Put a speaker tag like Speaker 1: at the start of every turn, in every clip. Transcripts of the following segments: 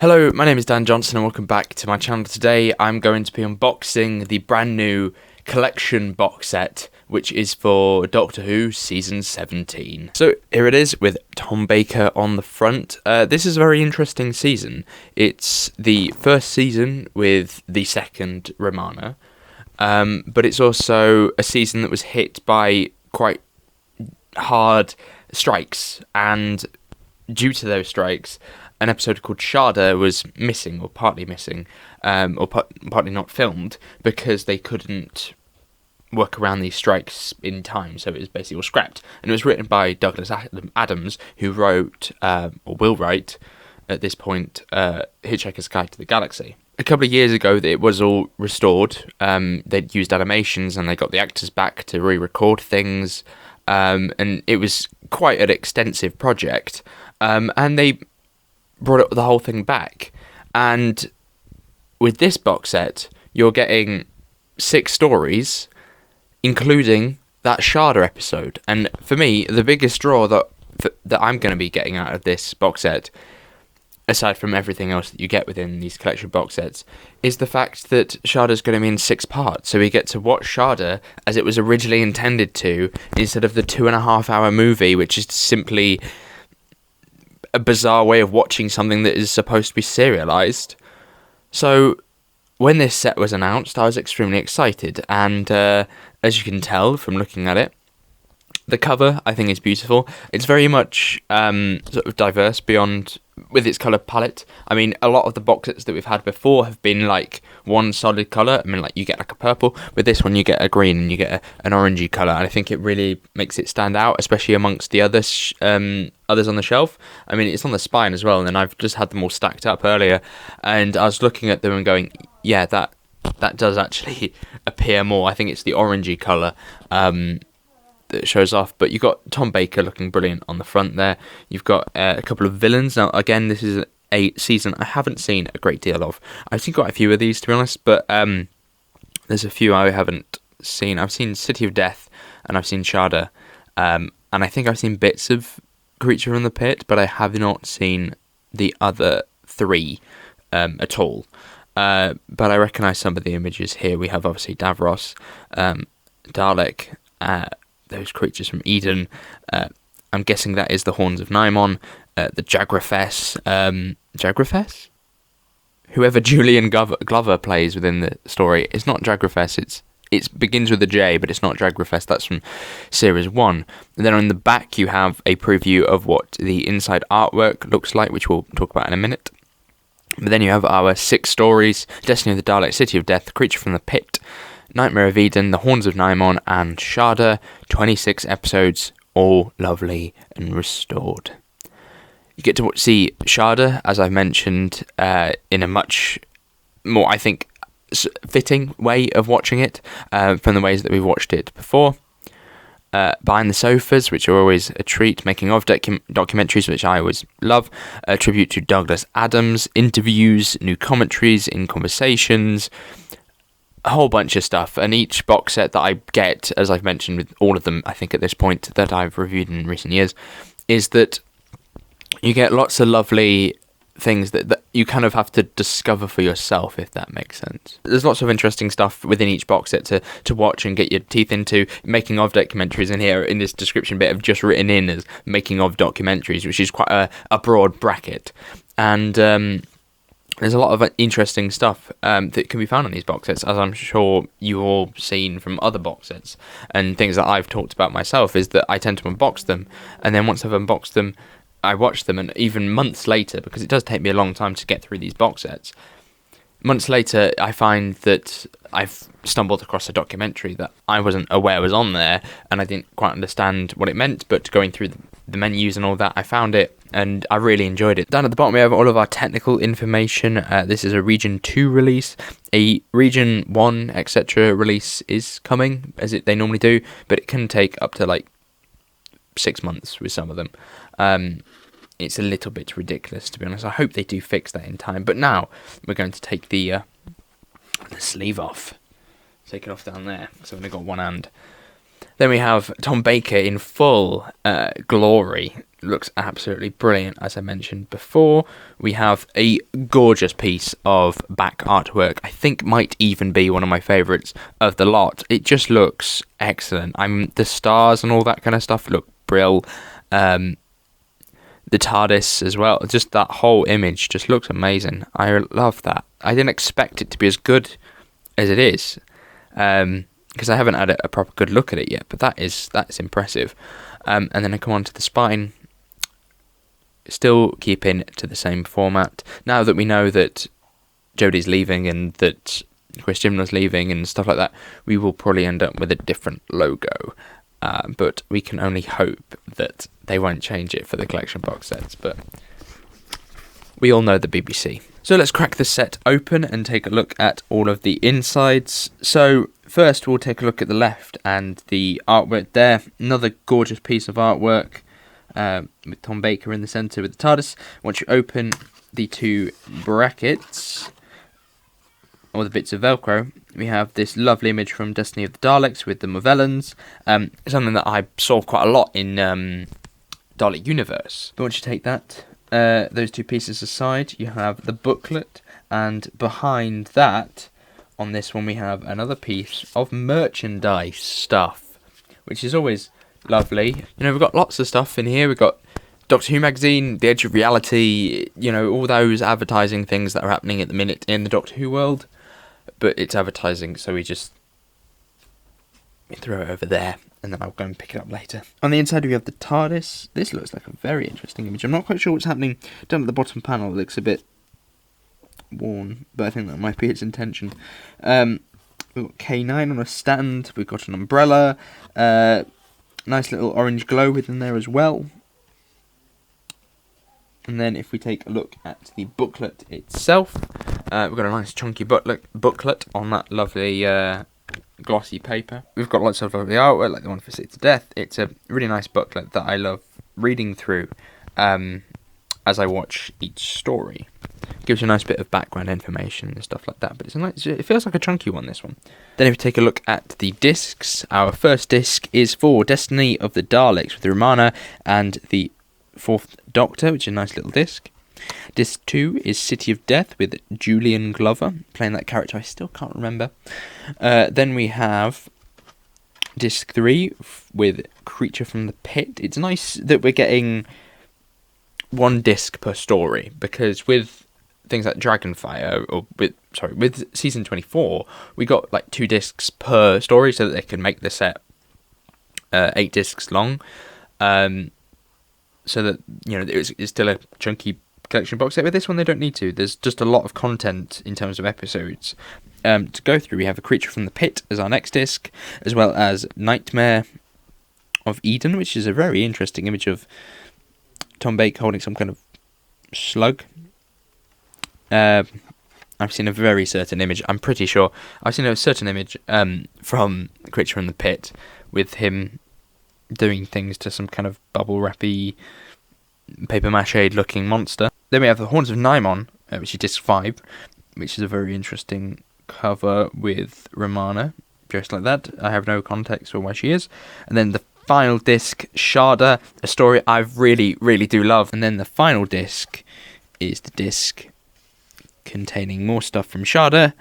Speaker 1: Hello, my name is Dan Johnson and welcome back to my channel. Today I'm going to be unboxing the brand new collection box set, which is for Doctor Who Season 17. So here it is with Tom Baker on the front. This is a very interesting season. It's the first season with the second Romana, but it's also a season that was hit by quite hard strikes, and due to those strikes, an episode called Sharda was missing, or partly missing, or partly not filmed, because they couldn't work around these strikes in time, so it was basically all scrapped. And it was written by Douglas Adams, who wrote, or will write, at this point, Hitchhiker's Guide to the Galaxy. A couple of years ago, it was all restored. They'd used animations, and they got the actors back to re-record things, and it was quite an extensive project, and they brought the whole thing back. And with this box set, you're getting 6 stories, including that Sharda episode. And for me, the biggest draw that I'm going to be getting out of this box set, aside from everything else that you get within these collection box sets, is the fact that Sharda's going to be in 6 parts. So we get to watch Sharda as it was originally intended to, instead of the 2.5-hour movie, which is simply a bizarre way of watching something that is supposed to be serialized. So when this set was announced, I was extremely excited, and as you can tell from looking at it, the cover I think is beautiful. It's very much sort of diverse beyond with its colour palette. I mean, a lot of the box sets that we've had before have been like one solid colour. I mean, like you get like a purple. With this one, you get a green and you get an orangey colour, and I think it really makes it stand out, especially amongst the others on the shelf. I mean, it's on the spine as well, and then I've just had them all stacked up earlier, and I was looking at them and going, yeah, that does actually appear more. I think it's the orangey colour that shows off. But you've got Tom Baker looking brilliant on the front there. You've got a couple of villains. Now, again, this is a season I haven't seen a great deal of. I've seen quite a few of these, to be honest, but there's a few I haven't seen. I've seen City of Death, and I've seen Sharda, and I think I've seen bits of Creature from the Pit, but I have not seen the other 3 at all. But I recognise some of the images here. We have obviously Davros, Dalek, those creatures from Eden. I'm guessing that is the Horns of Nimon, the Jagrafess. Jagrafess? Whoever Julian Glover plays within the story, it's not Jagrafess, it begins with a J, but it's not Jagrafess. That's from Series 1. And then on the back, you have a preview of what the inside artwork looks like, which we'll talk about in a minute. But then you have our 6 stories: Destiny of the Dalek, City of Death, Creature from the Pit, Nightmare of Eden, The Horns of Nimon, and Sharda. 26 episodes, all lovely and restored. You get to see Sharda, as I've mentioned, in a much more, I think, fitting way of watching it from the ways that we've watched it before. Behind the Sofas, which are always a treat, making of documentaries, which I always love, a tribute to Douglas Adams, interviews, new commentaries in conversations, a whole bunch of stuff. And each box set that I get, as I've mentioned with all of them, I think at this point, that I've reviewed in recent years, is that you get lots of lovely things that you kind of have to discover for yourself, if that makes sense. There's lots of interesting stuff within each box set to watch and get your teeth into. Making of documentaries in here, in this description bit, have just written in as making of documentaries, which is quite a broad bracket. And there's a lot of interesting stuff that can be found on these box sets, as I'm sure you've all seen from other box sets. And things that I've talked about myself is that I tend to unbox them, and then once I've unboxed them, I watch them, and even months later, because it does take me a long time to get through these box sets, months later I find that I've stumbled across a documentary that I wasn't aware was on there, and I didn't quite understand what it meant, but going through the menus and all that, I found it, and I really enjoyed it. Down at the bottom we have all of our technical information. This is a Region 2 release. A Region 1, etc. release is coming, as they normally do, but it can take up to like 6 months with some of them. It's a little bit ridiculous, to be honest. I hope they do fix that in time. But now we're going to take the sleeve off. Take it off down there, so I've only got one hand. Then we have Tom Baker in full glory. looks absolutely brilliant, as I mentioned before. We have a gorgeous piece of back artwork. I think might even be one of my favourites of the lot. It just looks excellent. The stars and all that kind of stuff look brill. The TARDIS as well. Just that whole image just looks amazing. I love that. I didn't expect it to be as good as it is, because I haven't had a proper good look at it yet. But that's impressive. And then I come on to the spine. Still keeping to the same format. Now that we know that Jodie's leaving and that Chris Chibnall's leaving and stuff like that, we will probably end up with a different logo. But we can only hope that they won't change it for the collection box sets. But we all know the BBC. So let's crack the set open and take a look at all of the insides. So first we'll take a look at the left and the artwork there. Another gorgeous piece of artwork. With Tom Baker in the centre with the TARDIS. Once you open the two brackets, or the bits of Velcro, we have this lovely image from Destiny of the Daleks with the Movellans. Something that I saw quite a lot in Dalek Universe. But once you take that, those two pieces aside, you have the booklet, and behind that, on this one, we have another piece of merchandise stuff, which is always lovely. You know, we've got lots of stuff in here. We've got Doctor Who magazine, The Edge of Reality, you know, all those advertising things that are happening at the minute in the Doctor Who world. But it's advertising, so we throw it over there, and then I'll go and pick it up later. On the inside, we have the TARDIS. This looks like a very interesting image. I'm not quite sure what's happening down at the bottom panel. It looks a bit worn, but I think that might be its intention. We've got K9 on a stand. We've got an umbrella. Nice little orange glow within there as well. And then if we take a look at the booklet itself, we've got a nice chunky booklet on that lovely glossy paper. We've got lots of lovely artwork, like the one for Sick to Death. It's a really nice booklet that I love reading through as I watch each story. Gives you a nice bit of background information and stuff like that, but it feels like a chunky one, this one. Then if we take a look at the discs, our first disc is for Destiny of the Daleks with Romana and the Fourth Doctor, which is a nice little disc. Disc 2 is City of Death with Julian Glover, playing that character I still can't remember. Then we have Disc 3 with Creature from the Pit. It's nice that we're getting one disc per story, because with things like Dragonfire, or with season 24, we got like 2 discs per story, so that they can make the set 8 discs long. So that, you know, it's still a chunky collection box set. With this one, they don't need to. There's just a lot of content in terms of episodes to go through. We have A Creature from the Pit as our next disc, as well as Nightmare of Eden, which is a very interesting image of Tom Baker holding some kind of slug. I've seen a very certain image. I'm pretty sure I've seen a certain image from Creature from the Pit with him doing things to some kind of bubble wrappy, paper mache looking monster. Then we have the Horns of Nymon, which is disc 5, which is a very interesting cover with Romana dressed like that. I have no context for why she is. And then the final disc, Sharda, a story I really, really do love. And then the final disc is the disc containing more stuff from Sharda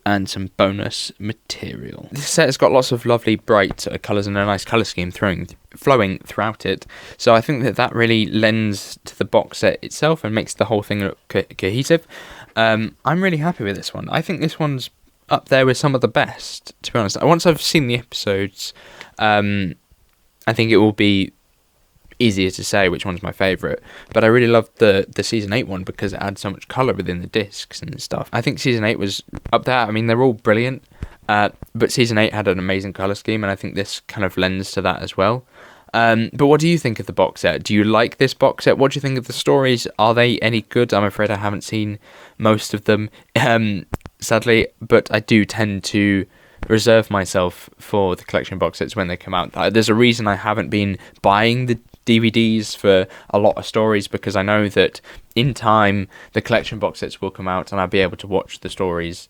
Speaker 1: and some bonus material. This set has got lots of lovely bright colours and a nice colour scheme flowing throughout it, so I think that really lends to the box set itself and makes the whole thing look cohesive. I'm really happy with this one. I think this one's up there with some of the best, to be honest. Once I've seen the episodes, I think it will be easier to say which one's my favourite, but I really loved the season 8 one because it had so much colour within the discs and stuff. I think season 8 was up there. I mean, they're all brilliant, but season 8 had an amazing colour scheme, and I think this kind of lends to that as well. But what do you think of the box set? Do you like this box set? What do you think of the stories? Are they any good? I'm afraid I haven't seen most of them, sadly, but I do tend to reserve myself for the collection box sets when they come out. There's a reason I haven't been buying the DVDs for a lot of stories, because I know that in time the collection box sets will come out and I'll be able to watch the stories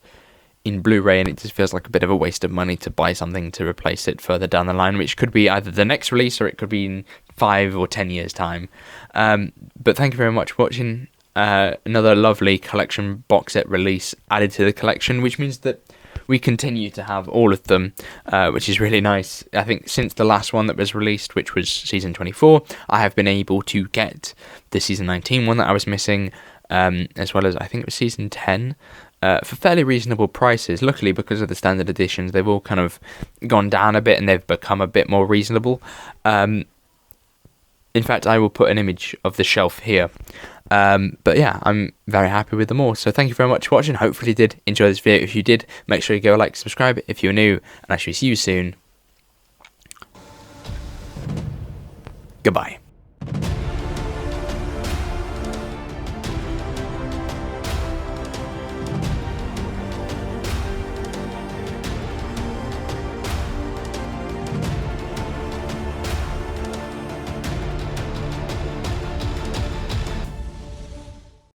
Speaker 1: in Blu-ray, and it just feels like a bit of a waste of money to buy something to replace it further down the line, which could be either the next release or it could be in 5 or 10 years' time. But thank you very much for watching. Another lovely collection box set release added to the collection, which means that we continue to have all of them, which is really nice. I think since the last one that was released, which was season 24, I have been able to get the season 19 one that I was missing, as well as I think it was season 10, for fairly reasonable prices. Luckily, because of the standard editions, they've all kind of gone down a bit and they've become a bit more reasonable. In fact, I will put an image of the shelf here. But yeah, I'm very happy with them all. So thank you very much for watching. Hopefully you did enjoy this video. If you did, make sure you go like, subscribe if you're new, and I shall see you soon. Goodbye.